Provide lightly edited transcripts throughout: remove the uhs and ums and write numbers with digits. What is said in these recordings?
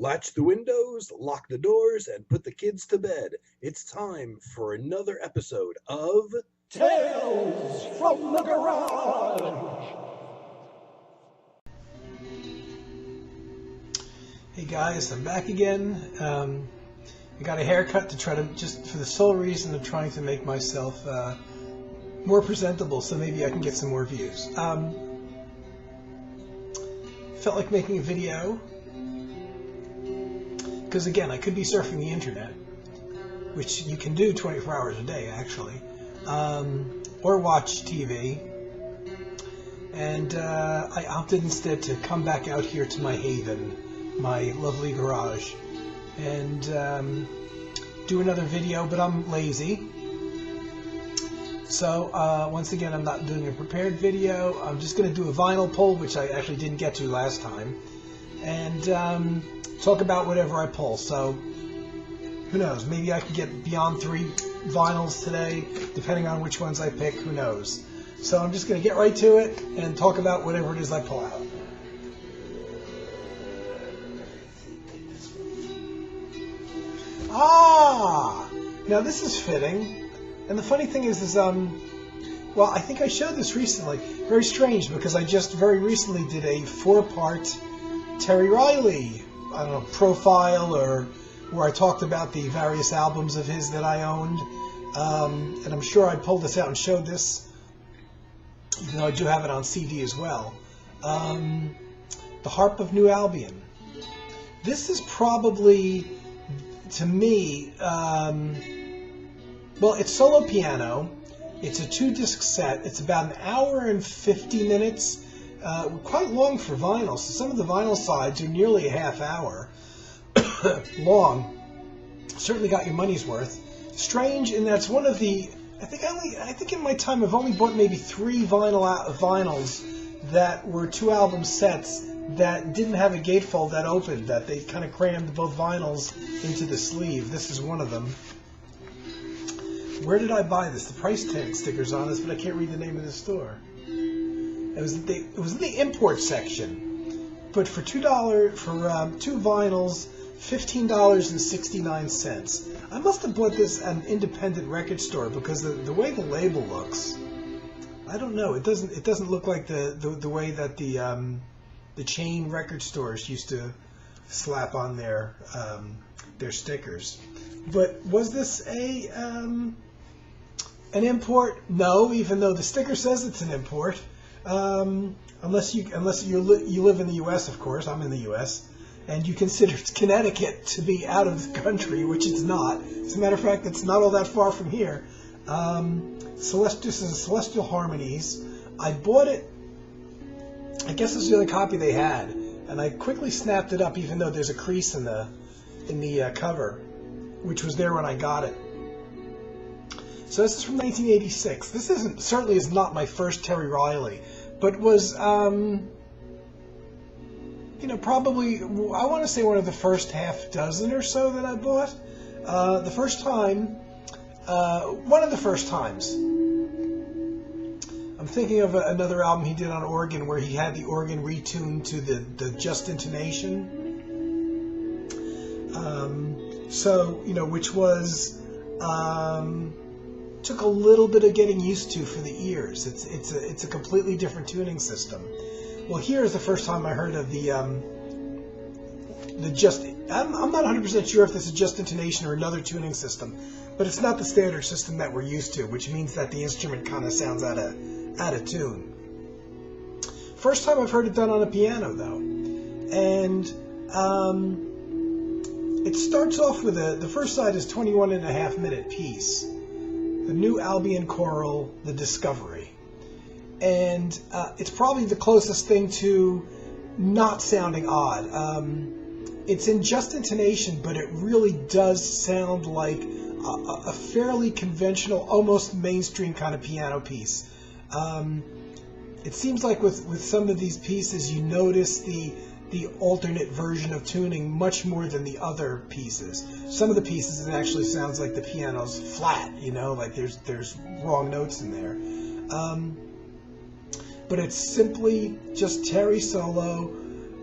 Latch the windows, lock the doors, and put the kids to bed. It's time for another episode of Tales from the Garage. Hey guys, I'm back again. I got a haircut to try to, just for the sole reason of trying to make myself more presentable, so maybe I can get some more views. Felt like making a video, because again, I could be surfing the internet, which you can do 24 hours a day actually, or watch TV, and I opted instead to come back out here to my haven, my lovely garage, and do another video, but I'm lazy. So once again, I'm not doing a prepared video. I'm just going to do a vinyl pull, which I actually didn't get to last time, and talk about whatever I pull. So who knows? Maybe I can get beyond 3 vinyls today, depending on which ones I pick. Who knows? So I'm just going to get right to it and talk about whatever it is I pull out. Ah! Now this is fitting. And the funny thing is well, I think I showed this recently. Very strange, because I just very recently did a 4-part Terry Riley, I don't know, profile, or where I talked about the various albums of his that I owned. And I'm sure I pulled this out and showed this, even though I do have it on CD as well. The Harp of New Albion. This is probably, to me, well, it's solo piano. It's a 2-disc set. It's about 1 hour and 50 minutes. Quite long for vinyl. So some of the vinyl sides are nearly a half hour long. Certainly got your money's worth. Strange, and that's one of the. I think in my time I've only bought maybe 3 vinyls that were 2-album sets that didn't have a gatefold that opened. That they kind of crammed both vinyls into the sleeve. This is one of them. Where did I buy this? The price tag sticker's on this, but I can't read the name of the store. It was in the import section, but for $2 for 2 vinyls, $15.69. I must have bought this at an independent record store, because the way the label looks, I don't know. It doesn't look like the way that the chain record stores used to slap on their stickers. But was this an import? No, even though the sticker says it's an import. Unless you live in the U.S., of course. I'm in the U.S. and you consider Connecticut to be out of the country, which it's not. As a matter of fact, it's not all that far from here. This is Celestial Harmonies. I bought it. I guess this is the only copy they had, and I quickly snapped it up, even though there's a crease in the cover, which was there when I got it. So this is from 1986. This certainly is not my first Terry Riley, but was, probably, I want to say one of the first half dozen or so that I bought. The first time, one of the first times. I'm thinking of another album he did on organ, where he had the organ retuned to the just intonation. Which was, took a little bit of getting used to for the ears. It's a completely different tuning system. Well, here is the first time I heard of the just. I'm not 100% sure if this is just intonation or another tuning system, but it's not the standard system that we're used to, which means that the instrument kind of sounds out of tune. First time I've heard it done on a piano, though, and it starts off with the first side is 21.5-minute piece. The New Albion Choral, The Discovery. And it's probably the closest thing to not sounding odd. It's in just intonation, but it really does sound like a fairly conventional, almost mainstream kind of piano piece. It seems like with some of these pieces, you notice the alternate version of tuning much more than the other pieces. Some of the pieces, it actually sounds like the piano's flat, like there's wrong notes in there. But it's simply just Terry solo.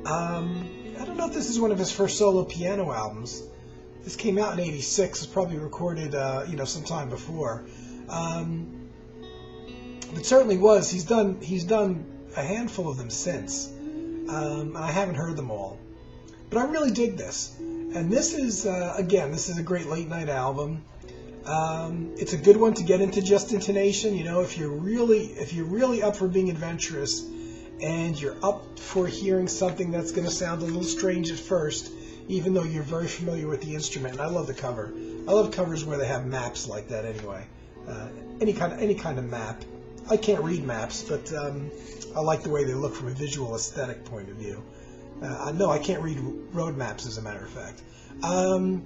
I don't don't know if this is one of his first solo piano albums. This came out in '86. It's probably recorded, sometime before. It certainly was. He's done a handful of them since. I haven't heard them all, but I really dig this. And this is this is a great late night album. It's a good one to get into just intonation. If you're really up for being adventurous, and you're up for hearing something that's going to sound a little strange at first, even though you're very familiar with the instrument. And I love the cover. I love covers where they have maps like that. Anyway, any kind of map. I can't read maps, but I like the way they look from a visual aesthetic point of view. No, I can't read road maps, as a matter of fact. And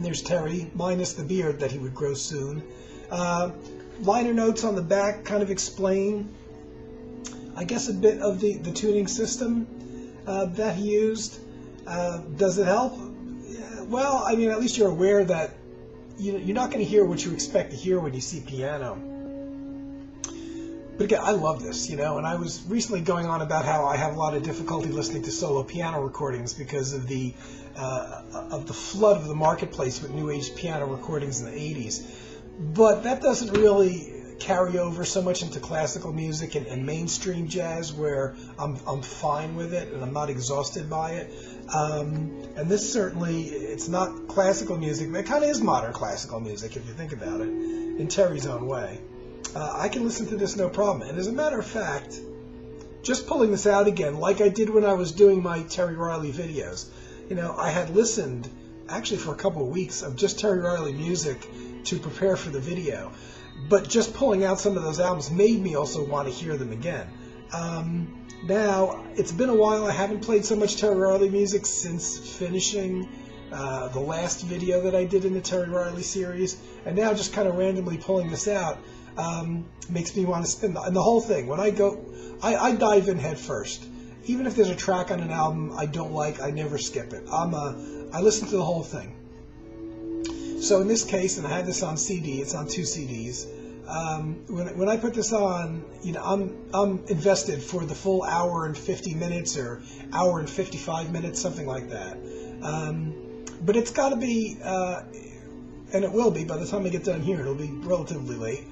there's Terry, minus the beard that he would grow soon. Liner notes on the back kind of explain, I guess, a bit of the tuning system that he used. Does it help? Well, I mean, at least you're aware that you're not going to hear what you expect to hear when you see piano. But again, I love this, and I was recently going on about how I have a lot of difficulty listening to solo piano recordings because of the flood of the marketplace with new age piano recordings in the 80s. But that doesn't really carry over so much into classical music and mainstream jazz, where I'm fine with it and I'm not exhausted by it. And this certainly, it's not classical music, but it kind of is modern classical music if you think about it, in Terry's own way. I can listen to this no problem. And as a matter of fact, just pulling this out again, like I did when I was doing my Terry Riley videos, I had listened actually for a couple of weeks of just Terry Riley music to prepare for the video. But just pulling out some of those albums made me also want to hear them again. Now, it's been a while. I haven't played so much Terry Riley music since finishing the last video that I did in the Terry Riley series. And now just kind of randomly pulling this out makes me want to spin the whole thing. When I go, I dive in head first. Even if there's a track on an album I don't like, I never skip it. I listen to the whole thing. So in this case, and I had this on CD, it's on 2 CDs. When I put this on, I'm invested for the full hour and 50 minutes or hour and 55 minutes, something like that. But it's got to be, and it will be by the time I get done here. It'll be relatively late.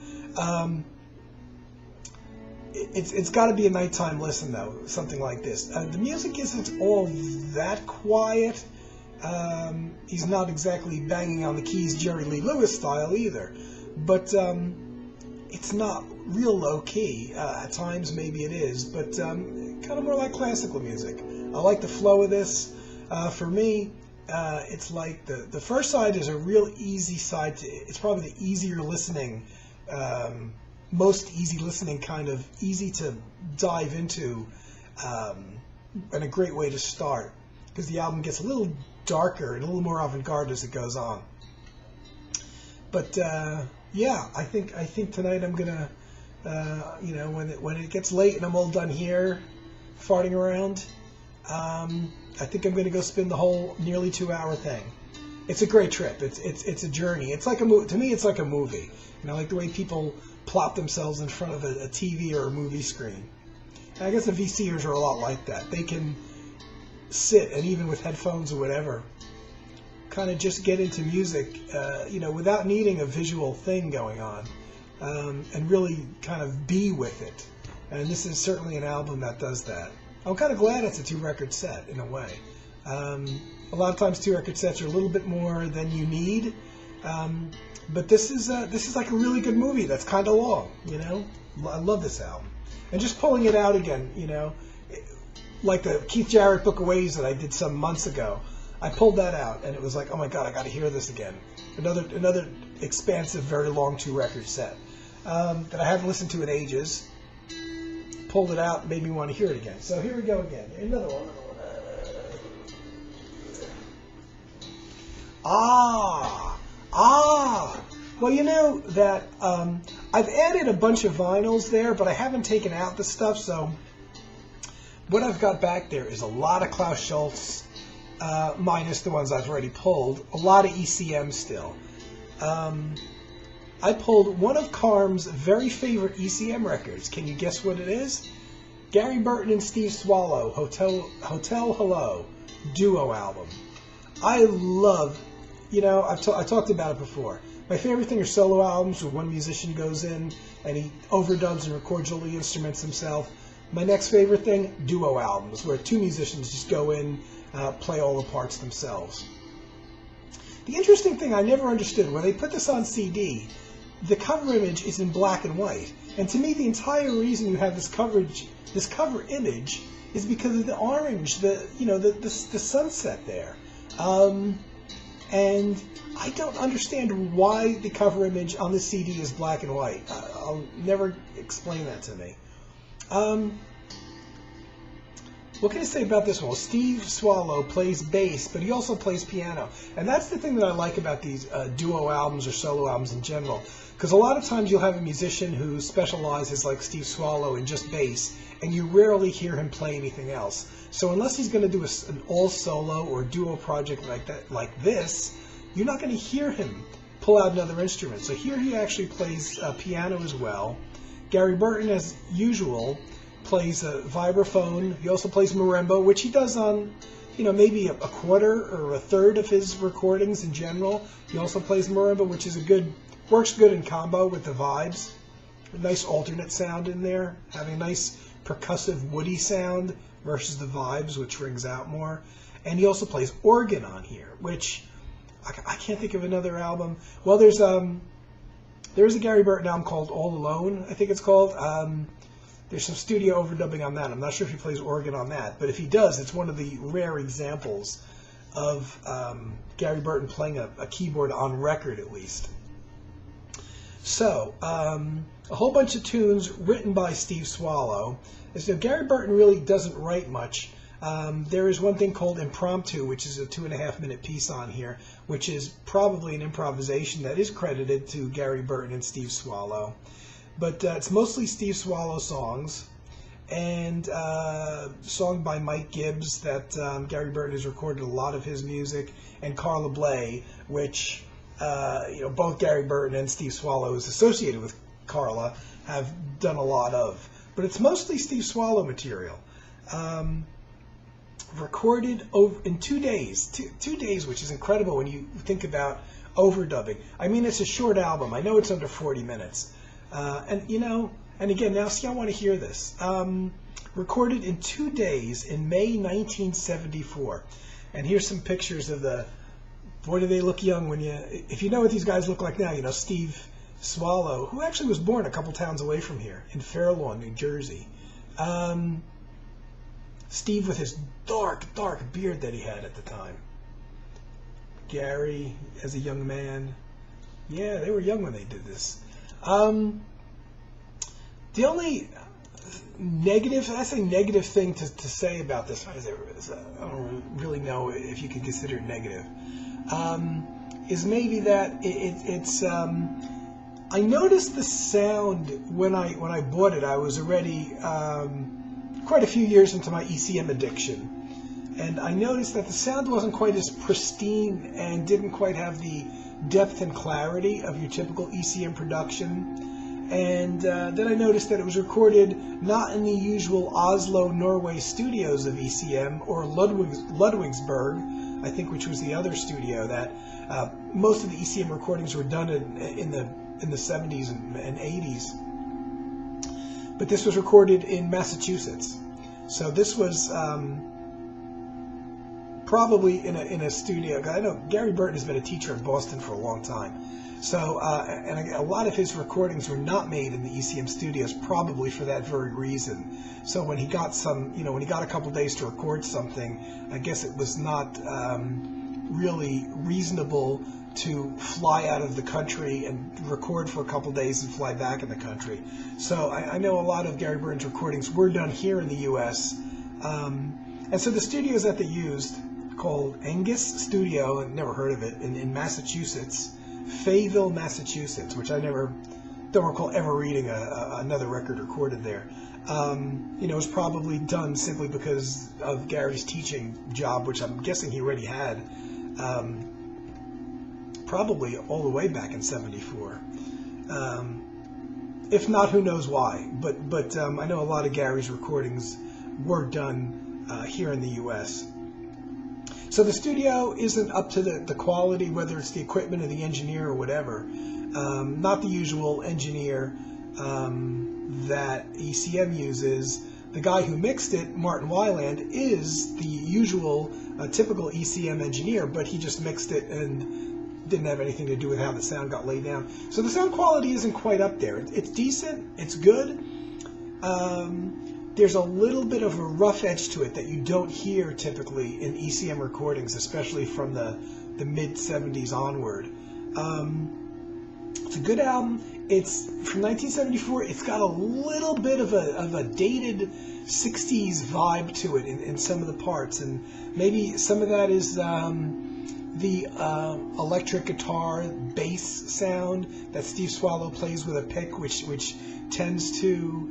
It's got to be a nighttime listen though, something like this. The music isn't all that quiet. He's not exactly banging on the keys Jerry Lee Lewis style either, but it's not real low key. At times maybe it is, but kind of more like classical music. I like the flow of this. For me, it's like the first side is a real easy side. It's probably the easier listening, most easy listening, kind of easy to dive into, and a great way to start, because the album gets a little darker and a little more avant-garde as it goes on. But yeah, I think tonight I'm gonna, when it gets late and I'm all done here, farting around, I think I'm gonna go spin the whole nearly 2-hour thing. It's a great trip. It's a journey. It's like a movie. To me, it's like a movie. Like the way people plop themselves in front of a TV or a movie screen. And I guess the VCers are a lot like that. They can sit, and even with headphones or whatever, kind of just get into music, without needing a visual thing going on, and really kind of be with it. And this is certainly an album that does that. I'm kind of glad it's a 2-record set in a way. A lot of times 2-record sets are a little bit more than you need, but this is like a really good movie that's kind of long. I love this album, and just pulling it out again, like the Keith Jarrett Book of Ways that I did some months ago. I pulled that out, and it was like, oh my God, I got to hear this again. Another expansive, very long 2-record set that I haven't listened to in ages. Pulled it out, made me want to hear it again. So here we go again. Another one. Well, that I've added a bunch of vinyls there, but I haven't taken out the stuff. So what I've got back there is a lot of Klaus Schulze, minus the ones I've already pulled. A lot of ECM still. I pulled one of Carm's very favorite ECM records. Can you guess what it is? Gary Burton and Steve Swallow, Hotel Hello, duo album. I love, I talked about it before. My favorite thing are solo albums where one musician goes in and he overdubs and records all the instruments himself. My next favorite thing, duo albums, where two musicians just go in, play all the parts themselves. The interesting thing I never understood, when they put this on CD, the cover image is in black and white. And to me, the entire reason you have this cover image is because of the orange, the sunset there. And I don't understand why the cover image on the CD is black and white. I'll never explain that to me. What can I say about this one? Well, Steve Swallow plays bass, but he also plays piano. And that's the thing that I like about these duo albums or solo albums in general. Because a lot of times you'll have a musician who specializes, like Steve Swallow, in just bass, and you rarely hear him play anything else. So unless he's going to do an all-solo or duo project like this, you're not going to hear him pull out another instrument. So here he actually plays piano as well. Gary Burton, as usual, plays a vibraphone. He also plays marimba, which he does on, maybe a quarter or a third of his recordings in general. He also plays marimba, which is works good in combo with the vibes. A nice alternate sound in there, having a nice percussive woody sound versus the vibes, which rings out more. And he also plays organ on here, which I can't think of another album. Well, there's a Gary Burton album called All Alone, I think it's called. There's some studio overdubbing on that. I'm not sure if he plays organ on that, but if he does, it's one of the rare examples of Gary Burton playing a keyboard on record, at least. So, a whole bunch of tunes written by Steve Swallow. So Gary Burton really doesn't write much. There is one thing called Impromptu, which is a 2.5-minute piece on here, which is probably an improvisation that is credited to Gary Burton and Steve Swallow. But it's mostly Steve Swallow songs, and song by Mike Gibbs that Gary Burton has recorded a lot of his music, and Carla Bley, which both Gary Burton and Steve Swallow, is associated with Carla, have done a lot of. But it's mostly Steve Swallow material. Recorded in 2 days. 2 days, which is incredible when you think about overdubbing. I mean, it's a short album. I know it's under 40 minutes. And again, now see, I want to hear this. Recorded in 2 days in May 1974. And here's some pictures of boy, do they look young if you know what these guys look like now, Steve Swallow, who actually was born a couple towns away from here, in Fair Lawn, New Jersey. Steve with his dark beard that he had at the time. Gary as a young man. Yeah, they were young when they did this. The only negative thing to say about this, I don't really know if you can consider it negative, is maybe that it's I noticed the sound when I bought it. I was already quite a few years into my ECM addiction, and I noticed that the sound wasn't quite as pristine and didn't quite have the depth and clarity of your typical ECM production. And then I noticed that it was recorded not in the usual Oslo, Norway studios of ECM, or Ludwigsburg, I think, which was the other studio that most of the ECM recordings were done in the 70s and 80s. But this was recorded in Massachusetts. So this was probably in a studio. I know Gary Burton has been a teacher in Boston for a long time. So, and a lot of his recordings were not made in the ECM studios, probably for that very reason. So when he got when he got a couple days to record something, I guess it was not really reasonable to fly out of the country and record for a couple days and fly back in the country. So I know a lot of Gary Burton's recordings were done here in the U.S. And so the studios that they used, called Angus Studio, I've never heard of it, in Massachusetts, Fayetteville, Massachusetts, which I don't recall ever reading another record recorded there. It was probably done simply because of Gary's teaching job, which I'm guessing he already had, probably all the way back in '74. If not, who knows why? But I know a lot of Gary's recordings were done here in the U.S. So the studio isn't up to the quality, whether it's the equipment or the engineer or whatever. Not the usual engineer that ECM uses. The guy who mixed it, Martin Weiland, is the usual typical ECM engineer, but he just mixed it and didn't have anything to do with how the sound got laid down. So the sound quality isn't quite up there. It's decent. It's good. There's a little bit of a rough edge to it that you don't hear typically in ECM recordings, especially from the mid-70s onward. It's a good album. It's from 1974. It's got a little bit of a dated 60s vibe to it in some of the parts, and maybe some of that is the electric guitar bass sound that Steve Swallow plays with a pick, which tends to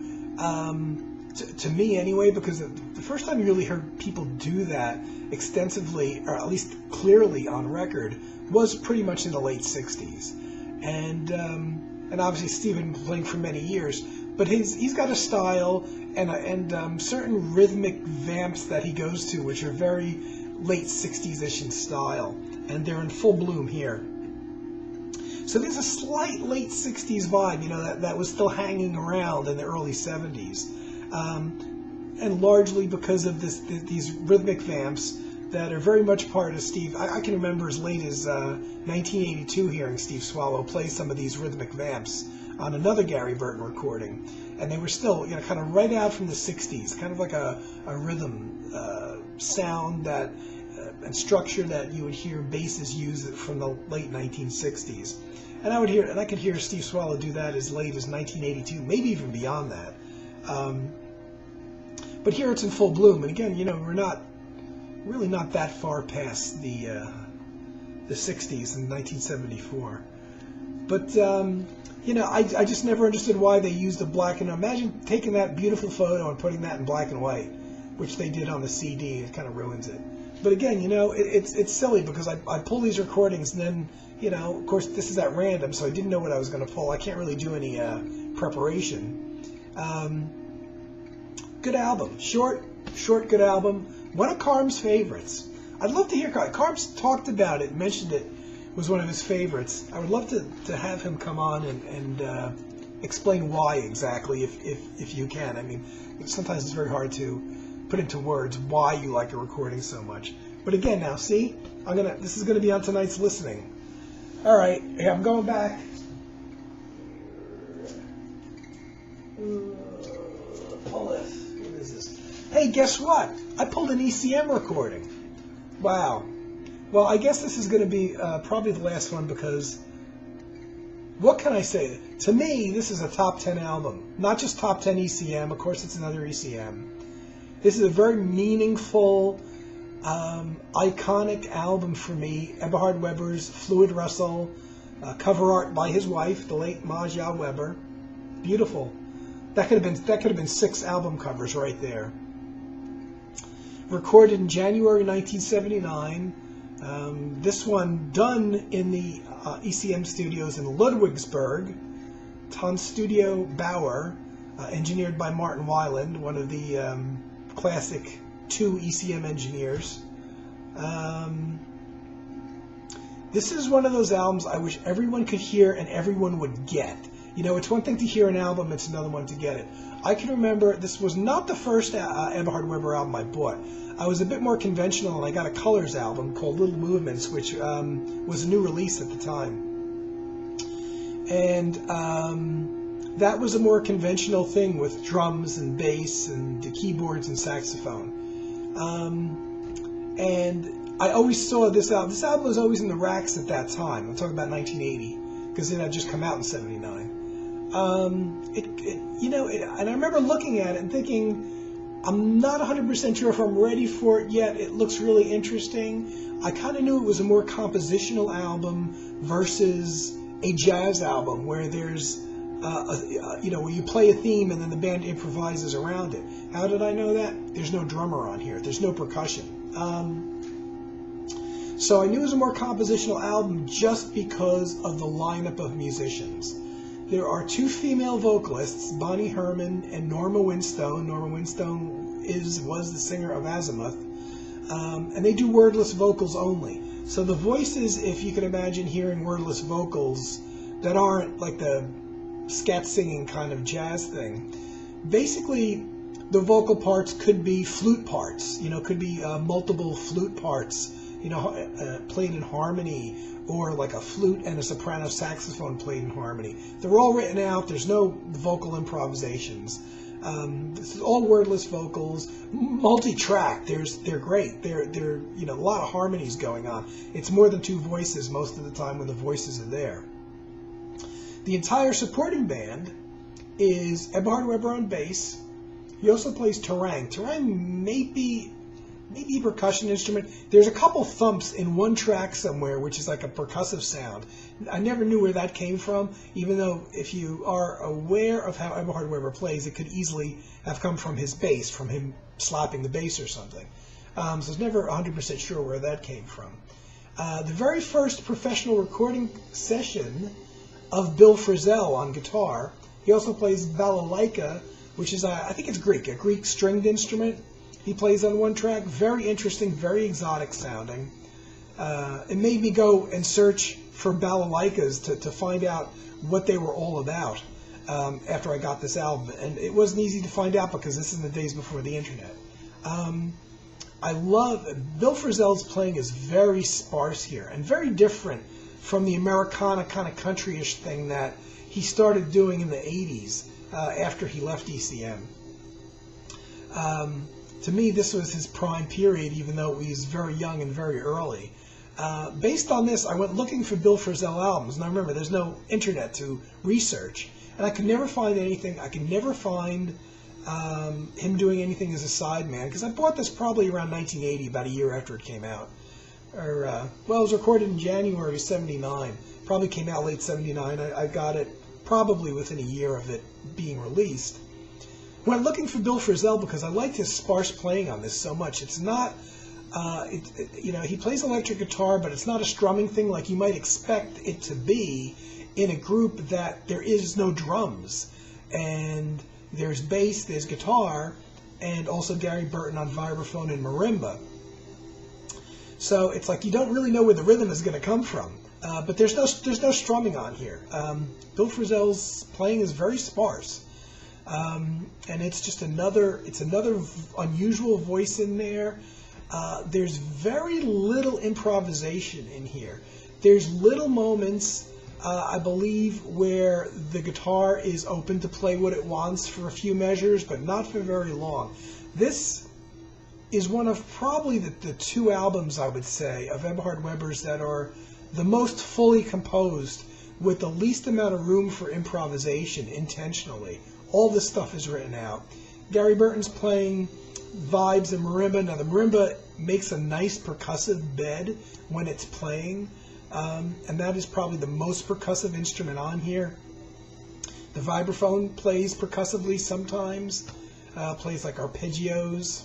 me anyway, because the first time you really heard people do that extensively, or at least clearly on record, was pretty much in the late 60s. And obviously Steve had been playing for many years, but he's got a style and certain rhythmic vamps that he goes to, which are very late 60s-ish in style, and they're in full bloom here. So there's a slight late 60s vibe, you know, that was still hanging around in the early 70s, and largely because of these rhythmic vamps that are very much part of Steve. I can remember as late as 1982 hearing Steve Swallow play some of these rhythmic vamps on another Gary Burton recording, and they were still, you know, kind of right out from the 60s, kind of like a rhythm sound that and structure that you would hear basses use from the late 1960s. And I could hear Steve Swallow do that as late as 1982, maybe even beyond that. But here it's in full bloom, and again, you know, we're really not that far past the 60s in 1974. But you know, I just never understood why they used the black and white. Imagine taking that beautiful photo and putting that in black and white, which they did on the CD. It kind of ruins it. But again, you know, it's silly because I pull these recordings and then, you know, of course this is at random, so I didn't know what I was going to pull. I can't really do any preparation. Good album, short, good album. One of Carm's favorites. I'd love to hear Carm's talked about it, mentioned it was one of his favorites. I would love to have him come on and explain why exactly, if you can. I mean, sometimes it's very hard to put into words why you like a recording so much. But again, now see, this is gonna be on tonight's listening. All right, yeah, I'm going back. Pull this. What is this? Hey, guess what? I pulled an ECM recording. Wow. Well, I guess this is going to be probably the last one because, what can I say? To me, this is a top 10 album. Not just top 10 ECM. Of course, it's another ECM. This is a very meaningful, iconic album for me. Eberhard Weber's Fluid Russell, cover art by his wife, the late Maja Weber. Beautiful. That could have been 6 album covers right there. Recorded in January 1979. This one done in the ECM studios in Ludwigsburg. Tonstudio Bauer, engineered by Martin Weiland, one of the classic 2 ECM engineers. This is one of those albums I wish everyone could hear and everyone would get. You know, it's one thing to hear an album, it's another one to get it. I can remember this was not the first Eberhard Weber album I bought. I was a bit more conventional, and I got a Colors album called Little Movements, which was a new release at the time. And that was a more conventional thing with drums and bass and the keyboards and saxophone. And I always saw this album. This album was always in the racks at that time. I'm talking about 1980, because it had just come out in 79. And I remember looking at it and thinking, I'm not 100% sure if I'm ready for it yet. It looks really interesting. I kind of knew it was a more compositional album versus a jazz album where there's, where you play a theme and then the band improvises around it. How did I know that? There's no drummer on here. There's no percussion. So I knew it was a more compositional album just because of the lineup of musicians. There are two female vocalists, Bonnie Herman and Norma Winstone. Norma Winstone was the singer of Azimuth. And they do wordless vocals only. So the voices, if you can imagine hearing wordless vocals that aren't like the scat singing kind of jazz thing, basically the vocal parts could be flute parts, could be multiple flute parts, played in harmony, or like a flute and a soprano saxophone played in harmony. They're all written out. There's no vocal improvisations. This is all wordless vocals, multi-track. They're great. They're a lot of harmonies going on. It's more than two voices most of the time when the voices are there. The entire supporting band is Eberhard Weber on bass. He also plays tarang. Tarang may be a percussion instrument. There's a couple thumps in one track somewhere, which is like a percussive sound. I never knew where that came from, even though if you are aware of how Eberhard Weber plays, it could easily have come from his bass, from him slapping the bass or something. So I was never 100% sure where that came from. The very first professional recording session of Bill Frisell on guitar. He also plays balalaika, which is, I think it's Greek, a Greek stringed instrument. He plays on one track. Very interesting, very exotic sounding. It made me go and search for balalaikas to find out what they were all about after I got this album. And it wasn't easy to find out because this is in the days before the internet. I love, Bill Frisell's playing is very sparse here and very different from the Americana kind of countryish thing that he started doing in the 80s after he left ECM. To me, this was his prime period, even though he was very young and very early. Based on this, I went looking for Bill Frisell albums. Now remember, there's no internet to research, and I could never find anything. I could never find him doing anything as a sideman, because I bought this probably around 1980, about a year after it came out. Well, it was recorded in January of '79. Probably came out late '79. I got it probably within a year of it being released. Went looking for Bill Frisell because I liked his sparse playing on this so much. It's not, he plays electric guitar, but it's not a strumming thing like you might expect it to be in a group that there is no drums. And there's bass, there's guitar, and also Gary Burton on vibraphone and marimba. So it's like you don't really know where the rhythm is going to come from. But there's no strumming on here. Bill Frisell's playing is very sparse. And it's just another unusual voice in there. There's very little improvisation in here. There's little moments, I believe, where the guitar is open to play what it wants for a few measures, but not for very long. This is one of probably the two albums, I would say, of Eberhard Weber's that are the most fully composed, with the least amount of room for improvisation intentionally. All this stuff is written out. Gary Burton's playing vibes and marimba. Now the marimba makes a nice percussive bed when it's playing, and that is probably the most percussive instrument on here. The vibraphone plays percussively sometimes, plays like arpeggios.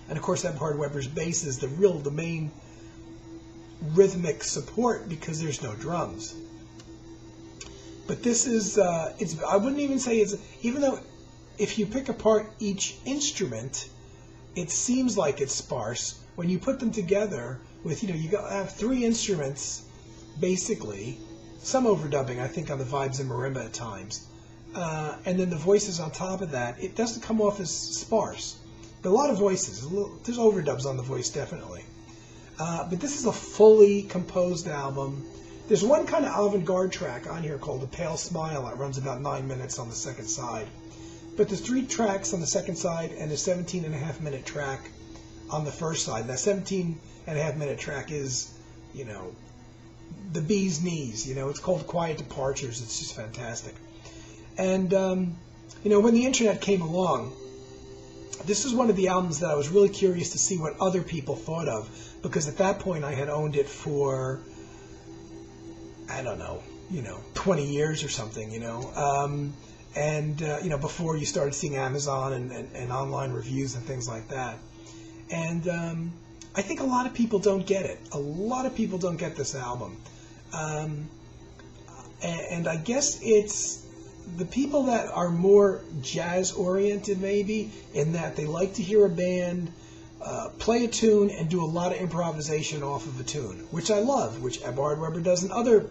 And of course Eberhard Weber's bass is the main rhythmic support because there's no drums. But this is, I wouldn't even say it's, even though if you pick apart each instrument, it seems like it's sparse. When you put them together with, you have three instruments, basically, some overdubbing, I think, on the vibes and marimba at times. And then the voices on top of that, it doesn't come off as sparse. But a lot of voices, there's overdubs on the voice, definitely. But this is a fully composed album. There's one kind of avant-garde track on here called The Pale Smile that runs about 9 minutes on the second side. But there's 3 tracks on the second side and a 17.5-minute track on the first side. That 17.5-minute track is, the bee's knees. It's called Quiet Departures. It's just fantastic. And, when the internet came along, this is one of the albums that I was really curious to see what other people thought of, because at that point I had owned it for, I don't know, 20 years or something, before you started seeing Amazon and online reviews and things like that. And I think a lot of people don't get it. A lot of people don't get this album. and I guess it's the people that are more jazz-oriented, maybe, in that they like to hear a band play a tune and do a lot of improvisation off of a tune, which I love, which Eberhard Weber does in other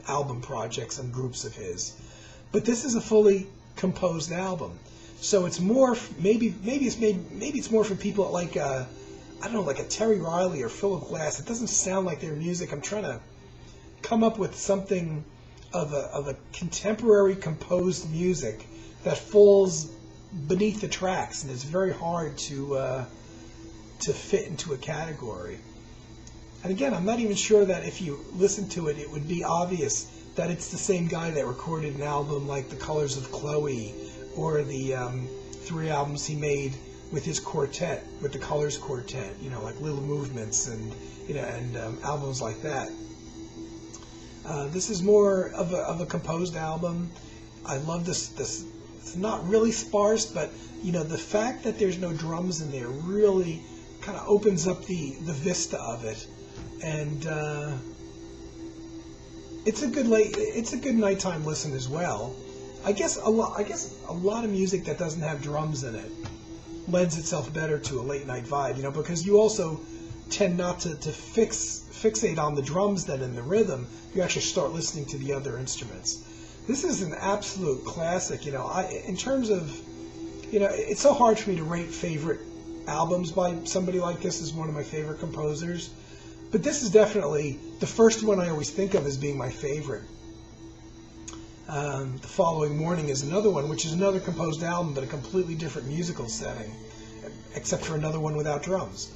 album projects and groups of his. But this is a fully composed album, so it's more maybe it's more for people like I don't know, like a Terry Riley or Philip Glass. It doesn't sound like their music. I'm trying to come up with something of a contemporary composed music that falls beneath the tracks, and it's very hard to fit into a category. And again, I'm not even sure that if you listen to it, it would be obvious that it's the same guy that recorded an album like The Colors of Chloe, or the 3 albums he made with his quartet, with the Colors Quartet, like Little Movements and albums like that. This is more of a composed album. I love this. It's not really sparse, but the fact that there's no drums in there really kind of opens up the vista of it, and it's a good nighttime listen as well. I guess a lot of music that doesn't have drums in it lends itself better to a late night vibe, because you also tend not to fixate on the drums then in the rhythm. You actually start listening to the other instruments. This is an absolute classic. In terms of, it's so hard for me to rate favorite albums by somebody like this as one of my favorite composers, but this is definitely the first one I always think of as being my favorite. The Following Morning is another one, which is another composed album, but a completely different musical setting, except for another one without drums.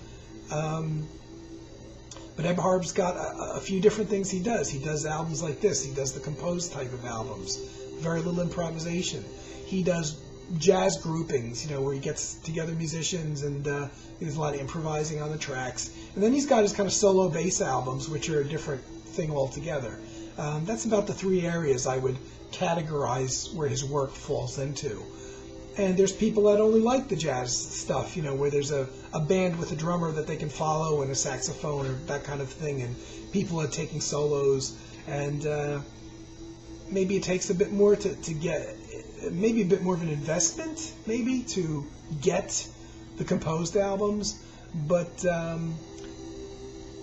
But Eberhard's got a few different things he does. He does albums like this. He does the composed type of albums, very little improvisation. He does jazz groupings, where he gets together musicians and there's a lot of improvising on the tracks. And then he's got his kind of solo bass albums, which are a different thing altogether. That's about the 3 areas I would categorize where his work falls into. And there's people that only like the jazz stuff, where there's a band with a drummer that they can follow and a saxophone or that kind of thing, and people are taking solos, and maybe it takes a bit more to get, maybe a bit more of an investment, maybe, to get the composed albums. But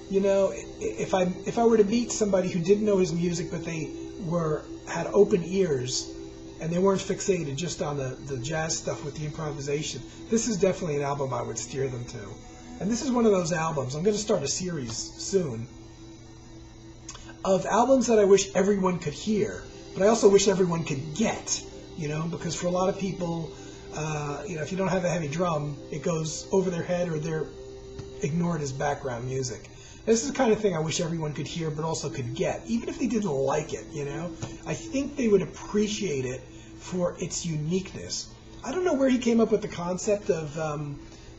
if I were to meet somebody who didn't know his music, but they had open ears and they weren't fixated just on the jazz stuff with the improvisation, this is definitely an album I would steer them to. And this is one of those albums. I'm going to start a series soon of albums that I wish everyone could hear, but I also wish everyone could get, because for a lot of people, if you don't have a heavy drum, it goes over their head or they're ignored as background music. This is the kind of thing I wish everyone could hear, but also could get, even if they didn't like it, I think they would appreciate it for its uniqueness. I don't know where he came up with the concept of,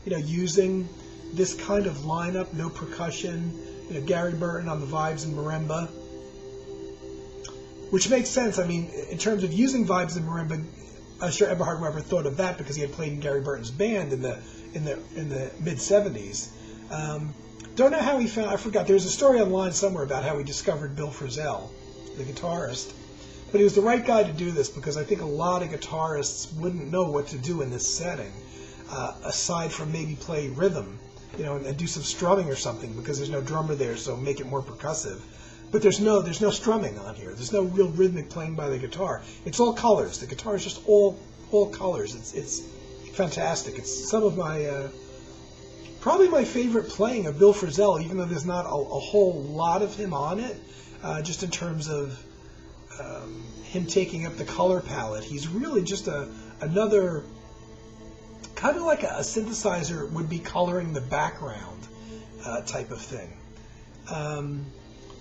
using this kind of lineup, no percussion, Gary Burton on the vibes and marimba, which makes sense. I mean, in terms of using vibes and marimba, I'm sure Eberhard Weber thought of that because he had played in Gary Burton's band in the mid-'70s. Don't know how he found, I forgot, there's a story online somewhere about how he discovered Bill Frisell, the guitarist. But he was the right guy to do this, because I think a lot of guitarists wouldn't know what to do in this setting, aside from maybe play rhythm, and do some strumming or something, because there's no drummer there, so make it more percussive. But there's no strumming on here. There's no real rhythmic playing by the guitar. It's all colors. The guitar is just all colors. It's fantastic. It's some of my probably my favorite playing of Bill Frisell, even though there's not a whole lot of him on it, just in terms of him taking up the color palette. He's really just another, kind of like a synthesizer would be coloring the background type of thing.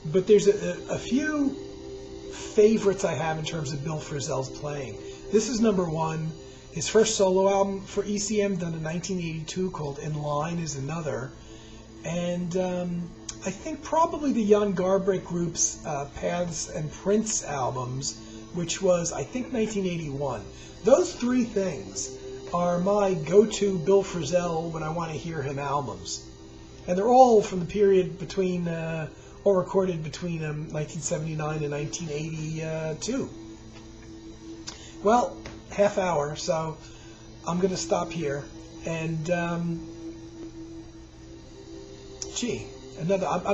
But there's a few favorites I have in terms of Bill Frisell's playing. This is number 1. His first solo album for ECM, done in 1982, called In Line, is another. And I think probably the Jan Garbarek Group's Paths and Prince albums, which was, I think, 1981. Those 3 things are my go-to Bill Frisell when I want to hear him albums. And they're all from the period between or recorded between 1979 and 1982. Well, half hour, so I'm going to stop here. And, I've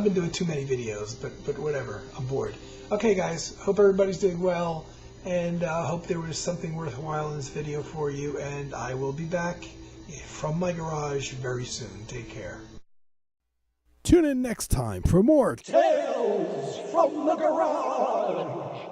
been doing too many videos, but whatever, I'm bored. Okay, guys, hope everybody's doing well, and hope there was something worthwhile in this video for you, and I will be back from my garage very soon. Take care. Tune in next time for more Tales from the Garage.